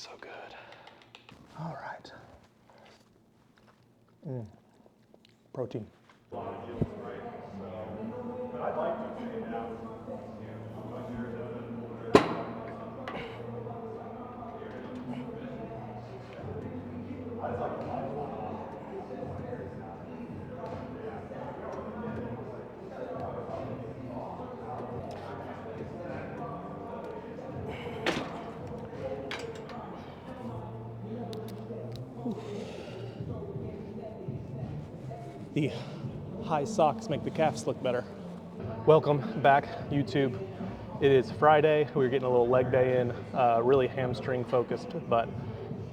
so good. All right. Protein. The high socks make the calves look better. Welcome back, YouTube. It is Friday. We're getting a little leg day in, really hamstring focused, but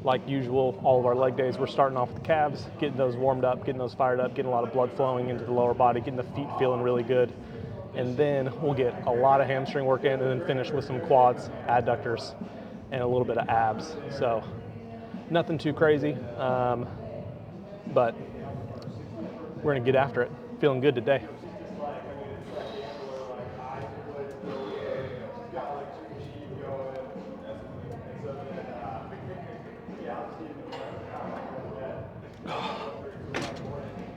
like usual, all of our leg days, we're starting off with the calves, getting those warmed up, getting those fired up, getting a lot of blood flowing into the lower body, getting the feet feeling really good. And then we'll get a lot of hamstring work in and then finish with some quads, adductors, and a little bit of abs. So nothing too crazy, but we're gonna get after it. Feeling good today.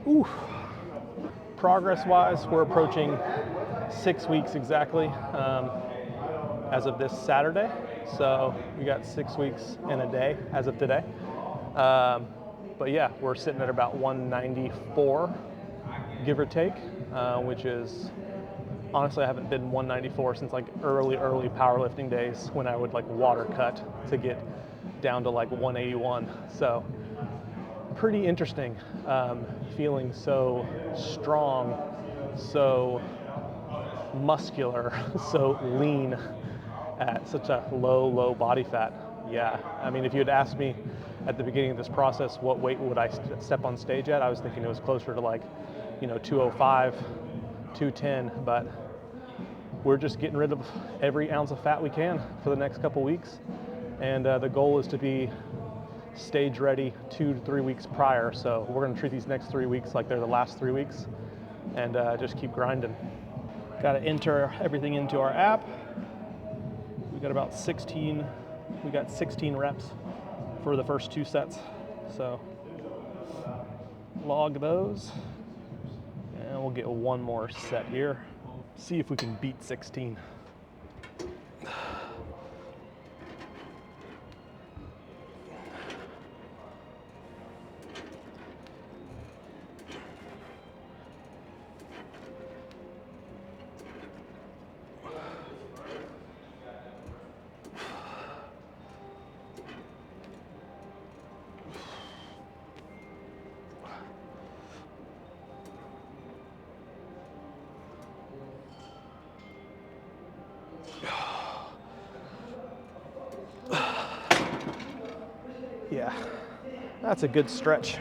Ooh. Progress-wise, we're approaching 6 weeks exactly as of this Saturday. So we got 6 weeks and a day as of today. But yeah, we're sitting at about 194, give or take, which is, honestly, I haven't been 194 since like early powerlifting days when I would like water cut to get down to like 181. So pretty interesting, feeling so strong, so muscular, so lean at such a low body fat. Yeah, I mean, if you had asked me at the beginning of this process what weight would I step on stage at, I was thinking it was closer to like, 205, 210, but we're just getting rid of every ounce of fat we can for the next couple weeks. And the goal is to be stage ready 2 to 3 weeks prior. So we're gonna treat these next 3 weeks like they're the last 3 weeks and just keep grinding. Got to enter everything into our app. We got about 16 reps for the first 2 sets. So log those and we'll get one more set here. See if we can beat 16. Yeah, that's a good stretch.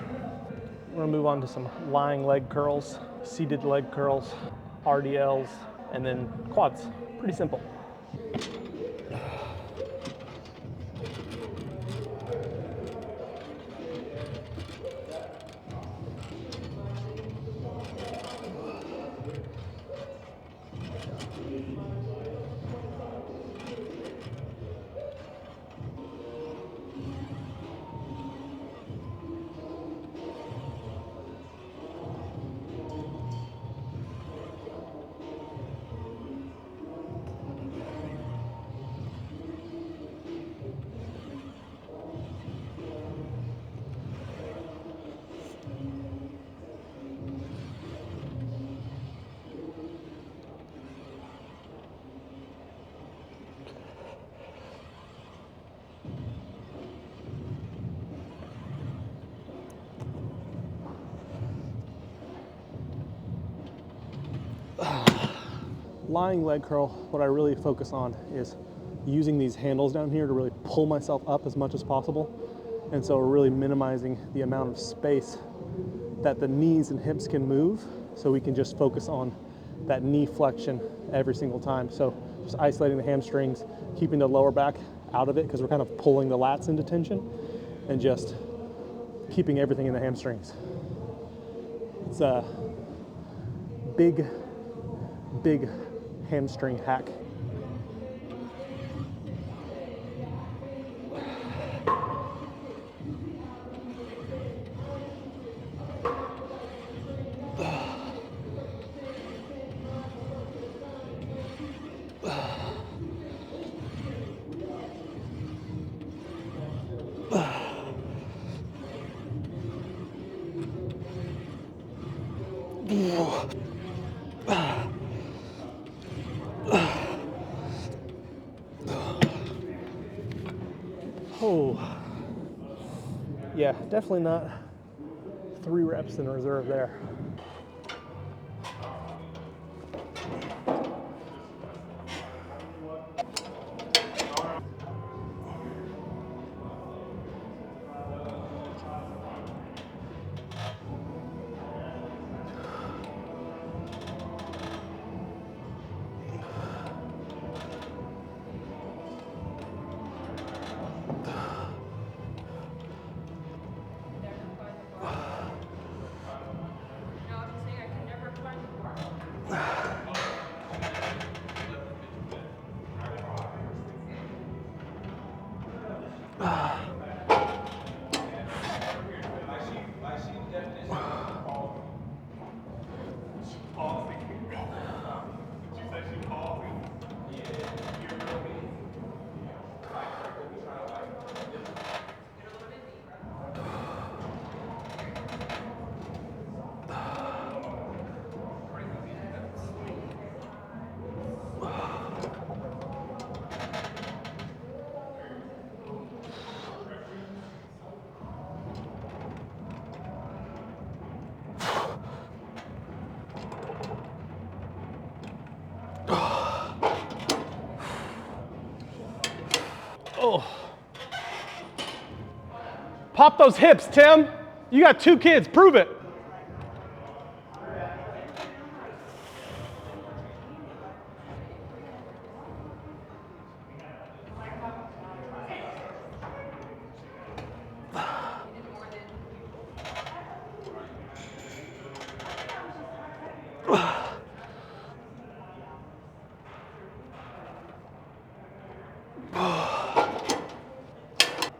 We're gonna move on to some lying leg curls, seated leg curls, RDLs, and then quads. Pretty simple. Lying leg curl, what I really focus on is using these handles down here to really pull myself up as much as possible. And so we're really minimizing the amount of space that the knees and hips can move, so we can just focus on that knee flexion every single time. So just isolating the hamstrings, keeping the lower back out of it because we're kind of pulling the lats into tension, and just keeping everything in the hamstrings. It's a big hamstring hack. Oh, yeah, definitely not 3 reps in reserve there. Oh. Pop those hips, Tim. You got 2 kids, prove it.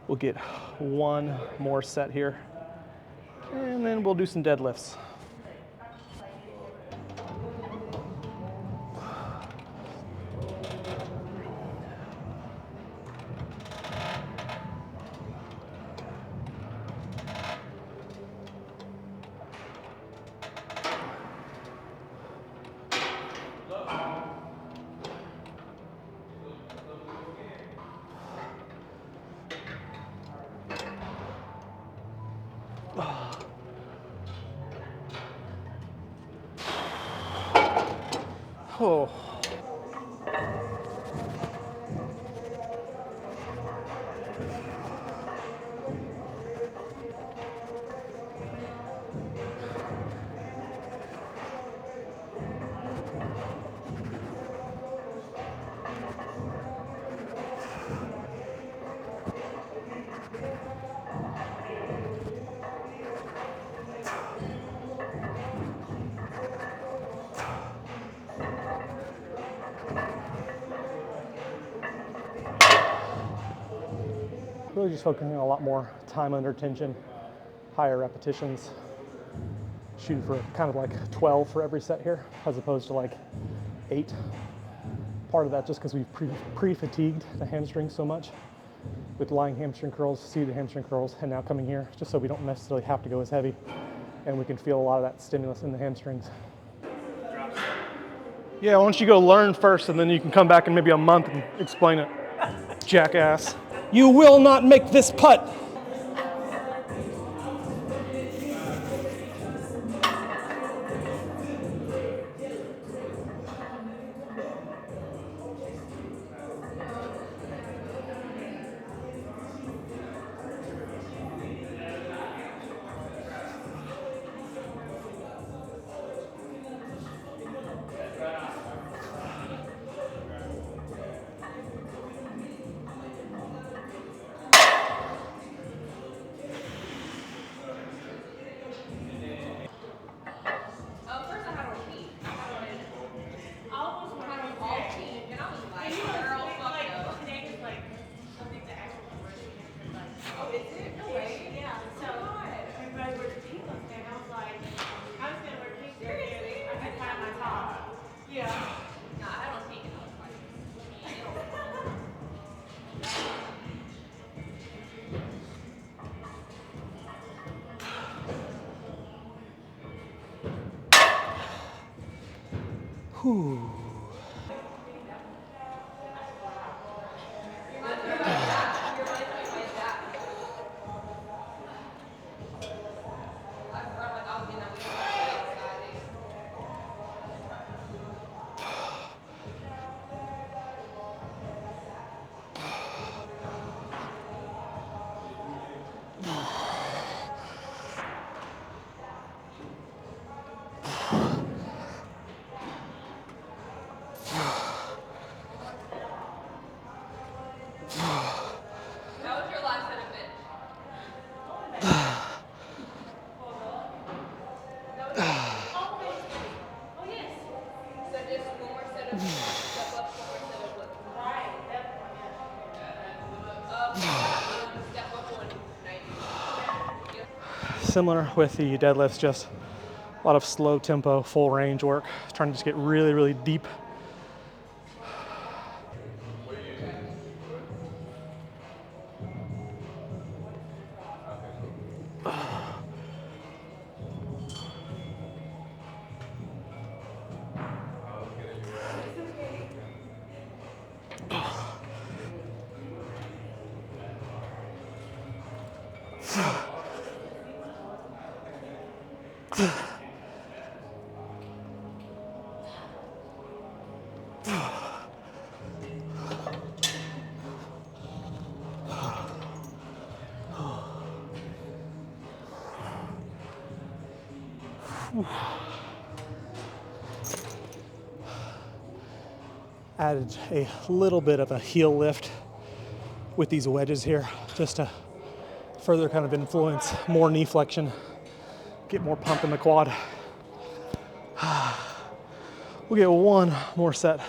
We'll get 1 more set here, and then we'll do some deadlifts. Oh. Really just focusing on a lot more time under tension, higher repetitions, shooting for kind of like 12 for every set here, as opposed to like 8. Part of that just because we've pre-fatigued the hamstrings so much with lying hamstring curls, seated hamstring curls, and now coming here, just so we don't necessarily have to go as heavy, and we can feel a lot of that stimulus in the hamstrings. Yeah, why don't you go learn first, and then you can come back in maybe a month and explain it, jackass. You will not make this putt. Whew. Similar with the deadlifts, just a lot of slow tempo, full range work, trying to just get really, really deep. Added a little bit of a heel lift with these wedges here, just to further kind of influence more knee flexion, get more pump in the quad. We'll get one more set.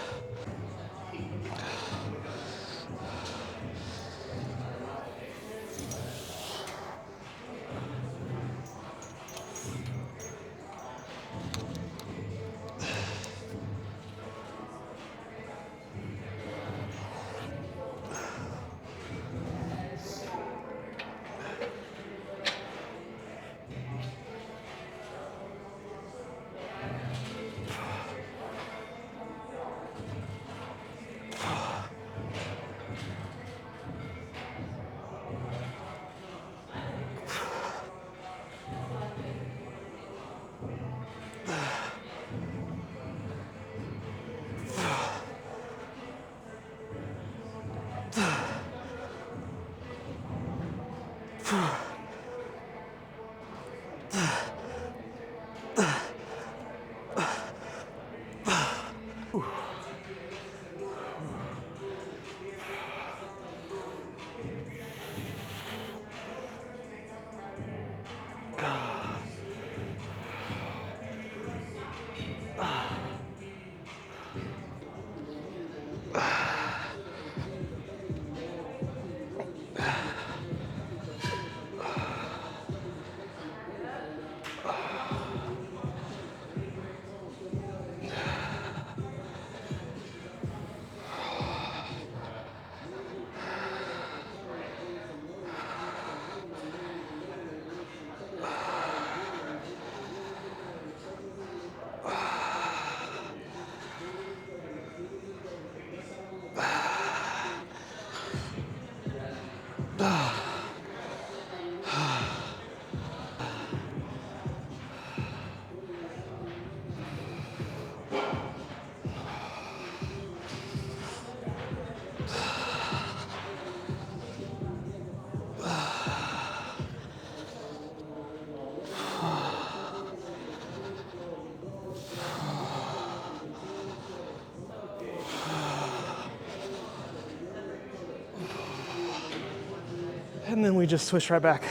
And then we just switch right back.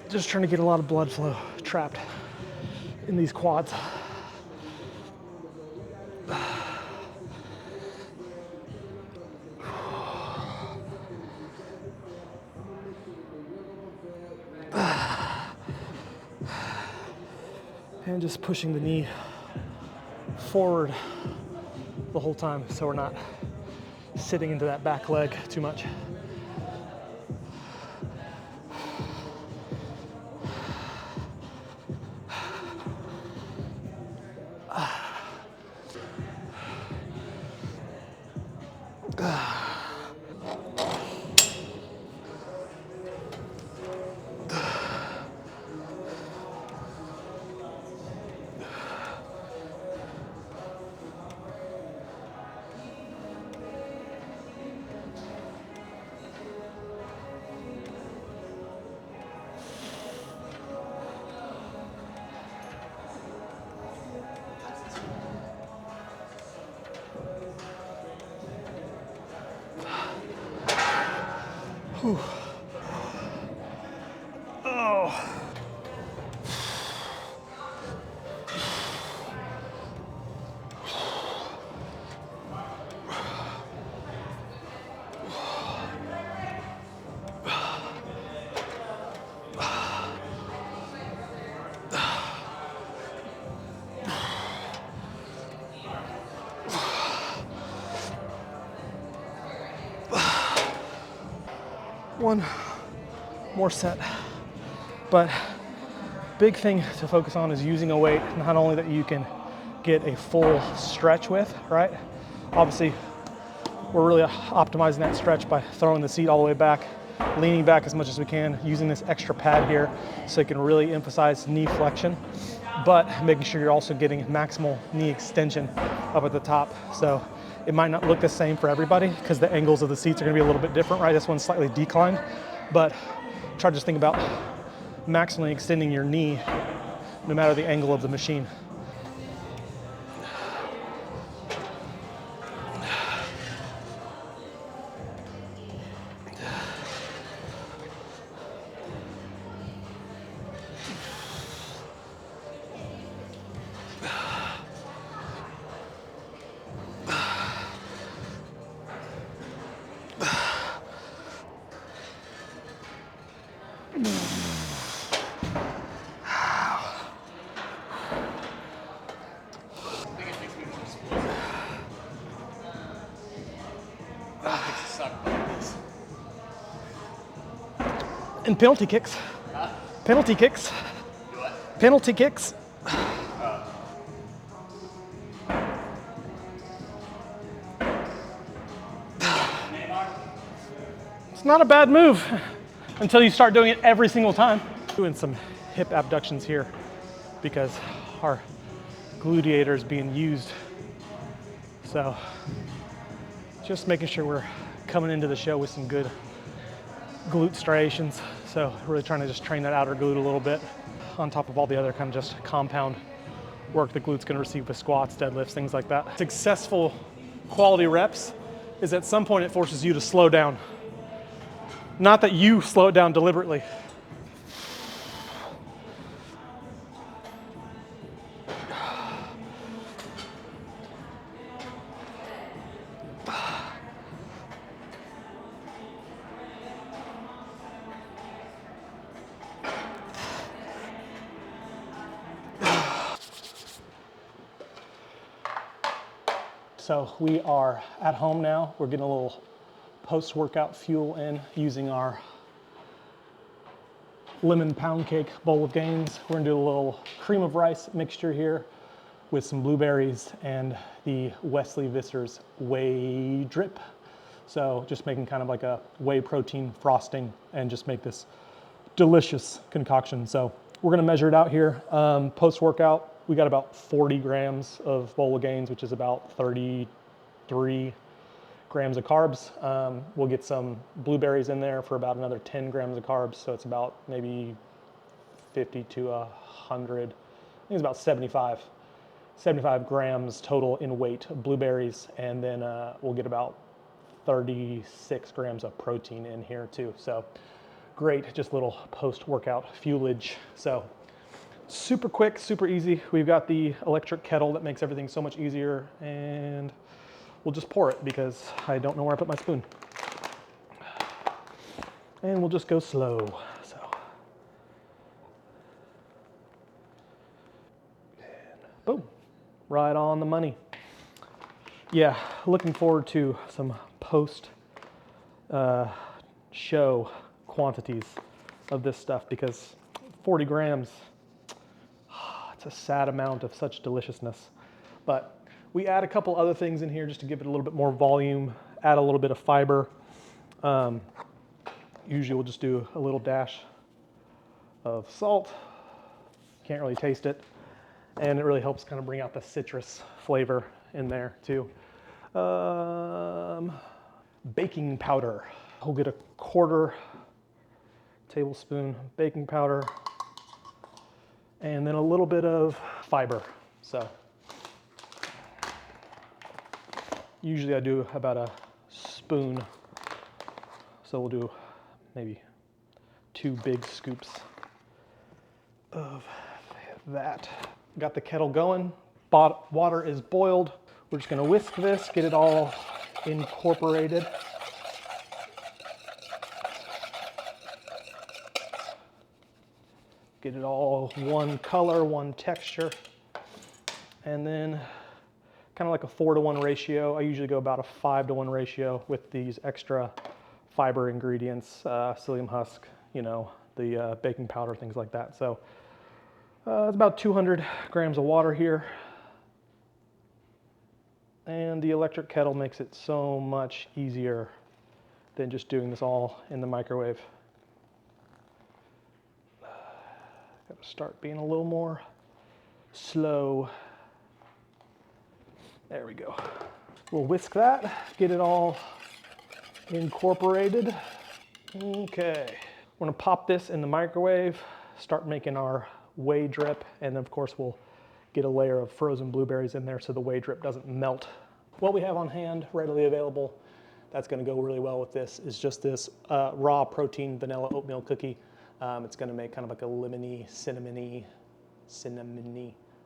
Just trying to get a lot of blood flow trapped in these quads. And just pushing the knee forward the whole time so we're not sitting into that back leg too much. Whew. Oh. One more set. But big thing to focus on is using a weight, not only that you can get a full stretch with, right? Obviously, we're really optimizing that stretch by throwing the seat all the way back, leaning back as much as we can, using this extra pad here so you can really emphasize knee flexion, but making sure you're also getting maximal knee extension up at the top. So it might not look the same for everybody because the angles of the seats are gonna be a little bit different, right? This one's slightly declined, but try to just think about maximally extending your knee no matter the angle of the machine. And penalty kicks. Huh? Penalty kicks. What? Penalty kicks. It's not a bad move until you start doing it every single time. Doing some hip abductions here because our gluteator is being used. So just making sure we're coming into the show with some good glute striations. So really trying to just train that outer glute a little bit on top of all the other kind of just compound work the glute's gonna receive with squats, deadlifts, things like that. Successful quality reps is at some point it forces you to slow down. Not that you slow it down deliberately. So we are at home now. We're getting a little post-workout fuel in using our lemon pound cake bowl of gains. We're gonna do a little cream of rice mixture here with some blueberries and the Wesley Visser's whey drip. So just making kind of like a whey protein frosting and just make this delicious concoction. So we're gonna measure it out here. Post-workout, we got about 40 grams of bowl of gains, which is about 33 grams of carbs. We'll get some blueberries in there for about another 10 grams of carbs. So it's about maybe 50 to 100, I think it's about 75 grams total in weight of blueberries. And then we'll get about 36 grams of protein in here too. So great, just little post-workout fuelage. So super quick, super easy. We've got the electric kettle that makes everything so much easier, and we'll just pour it because I don't know where I put my spoon. And we'll just go slow. So, and boom, right on the money. Yeah, looking forward to some post show quantities of this stuff because 40 grams, it's a sad amount of such deliciousness. But we add a couple other things in here just to give it a little bit more volume, add a little bit of fiber. Usually we'll just do a little dash of salt. Can't really taste it. And it really helps kind of bring out the citrus flavor in there too. Baking powder. We'll get a 1/4 tablespoon baking powder and then a little bit of fiber. So usually I do about a spoon. So we'll do maybe 2 big scoops of that. Got the kettle going, water is boiled. We're just gonna whisk this, get it all incorporated. Get it all one color, one texture. And then kind of like a 4-to-1 ratio. I usually go about a 5-to-1 ratio with these extra fiber ingredients, psyllium husk, you know, the baking powder, things like that. So it's about 200 grams of water here. And the electric kettle makes it so much easier than just doing this all in the microwave. Gotta start being a little more slow. There we go. We'll whisk that, get it all incorporated. Okay. We're gonna pop this in the microwave, start making our whey drip, and then of course we'll get a layer of frozen blueberries in there so the whey drip doesn't melt. What we have on hand, readily available, that's gonna go really well with this, is just this raw protein vanilla oatmeal cookie. It's gonna make kind of like a lemony, cinnamony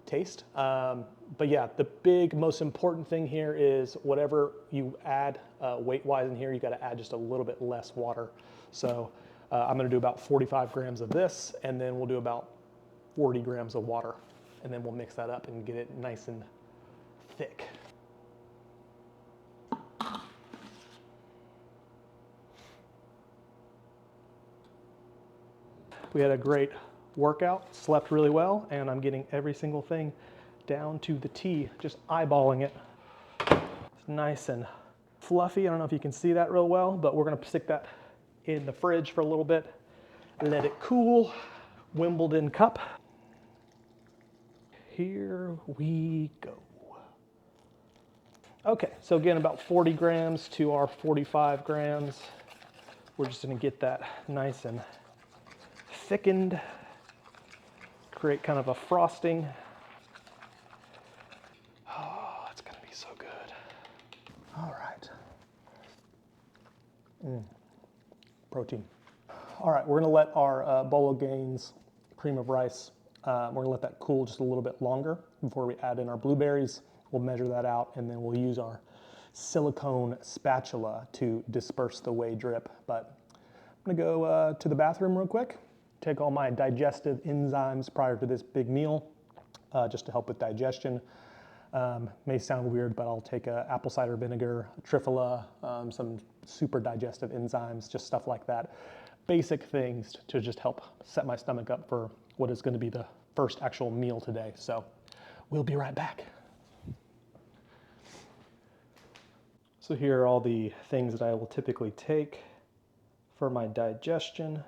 taste. But yeah, the big, most important thing here is whatever you add weight-wise in here, you gotta add just a little bit less water. So I'm gonna do about 45 grams of this, and then we'll do about 40 grams of water. And then we'll mix that up and get it nice and thick. We had a great workout, slept really well, and I'm getting every single thing down to the T, just eyeballing it. It's nice and fluffy. I don't know if you can see that real well, but we're gonna stick that in the fridge for a little bit, let it cool. Wimbledon cup. Here we go. Okay, so again, about 40 grams to our 45 grams. We're just gonna get that nice and thickened, create kind of a frosting. Oh, it's gonna be so good. All right. Protein. All right, we're gonna let our bowl of Gaines cream of rice, we're gonna let that cool just a little bit longer before we add in our blueberries. We'll measure that out, and then we'll use our silicone spatula to disperse the whey drip. But I'm gonna go to the bathroom real quick, take all my digestive enzymes prior to this big meal, just to help with digestion. May sound weird, but I'll take apple cider vinegar, triphala, some super digestive enzymes, just stuff like that. Basic things to just help set my stomach up for what is going to be the first actual meal today. So we'll be right back. So here are all the things that I will typically take for my digestion.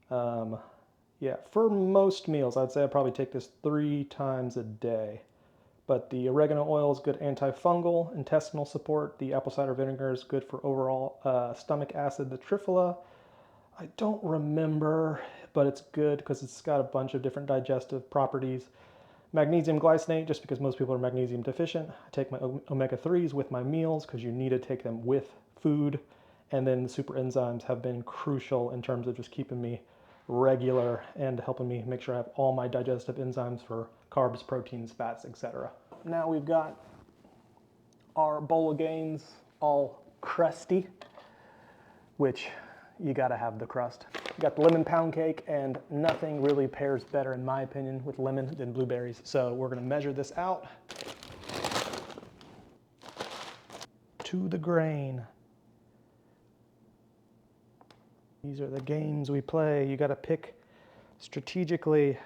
Yeah, for most meals, I'd say I probably take this 3 times a day. But the oregano oil is good antifungal, intestinal support. The apple cider vinegar is good for overall stomach acid. The triphala, I don't remember, but it's good because it's got a bunch of different digestive properties. Magnesium glycinate, just because most people are magnesium deficient. I take my omega-3s with my meals because you need to take them with food. And then the super enzymes have been crucial in terms of just keeping me regular and helping me make sure I have all my digestive enzymes for carbs, proteins, fats, etc. Now we've got our bowl of Gaines all crusty, which you gotta have the crust. You got the lemon pound cake, and nothing really pairs better, in my opinion, with lemon than blueberries. So we're gonna measure this out to the grain. These are the games we play. You gotta pick strategically,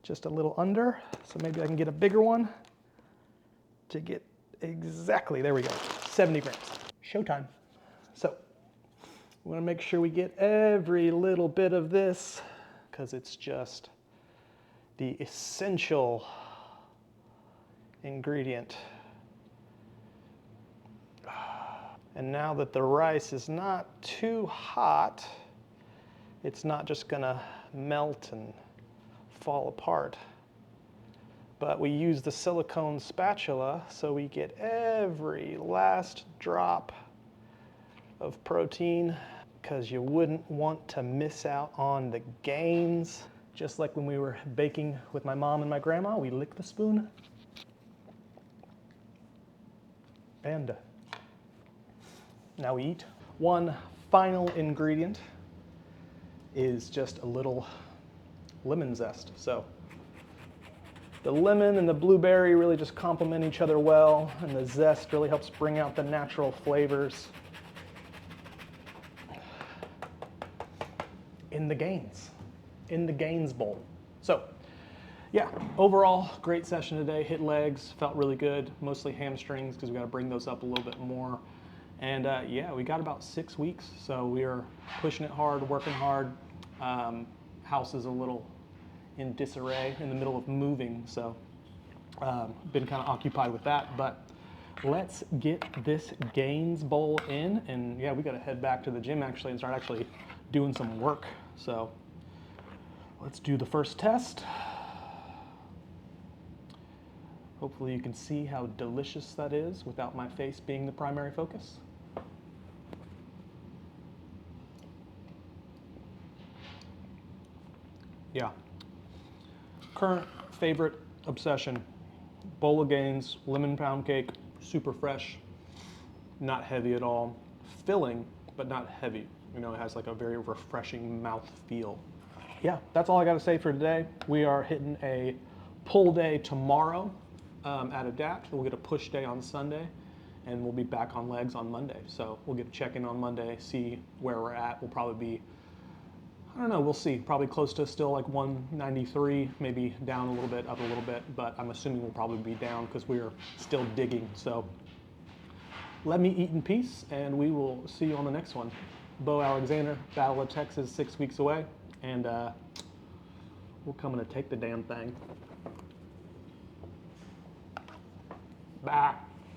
just a little under. So maybe I can get a bigger one to get exactly, there we go, 70 grams. Showtime. So we want to make sure we get every little bit of this because it's just the essential ingredient. And now that the rice is not too hot, it's not just gonna melt and fall apart. But we use the silicone spatula so we get every last drop of protein because you wouldn't want to miss out on the gains. Just like when we were baking with my mom and my grandma, we lick the spoon. And now we eat. One final ingredient is just a little lemon zest. So the lemon and the blueberry really just complement each other well, and the zest really helps bring out the natural flavors in the gains bowl. So yeah, overall great session today. Hit legs, felt really good, mostly hamstrings because we got to bring those up a little bit more. And yeah, we got about 6 weeks, so we are pushing it hard, working hard. House is a little in disarray in the middle of moving, so been kind of occupied with that. But let's get this gains bowl in, and yeah, we got to head back to the gym actually and start actually doing some work. So let's do the first test. Hopefully you can see how delicious that is without my face being the primary focus. Yeah. Current favorite obsession, bowl of gains, lemon pound cake, super fresh, not heavy at all, filling, but not heavy. You know, it has like a very refreshing mouth feel. Yeah, that's all I got to say for today. We are hitting a pull day tomorrow at Adapt. We'll get a push day on Sunday, and we'll be back on legs on Monday. So we'll get a check-in on Monday, see where we're at. We'll probably be, I don't know, we'll see. Probably close to still like 193, maybe down a little bit, up a little bit, but I'm assuming we'll probably be down because we're still digging. So let me eat in peace, and we will see you on the next one. Bo Alexander, Battle of Texas, 6 weeks away, and we're coming to take the damn thing. Bye.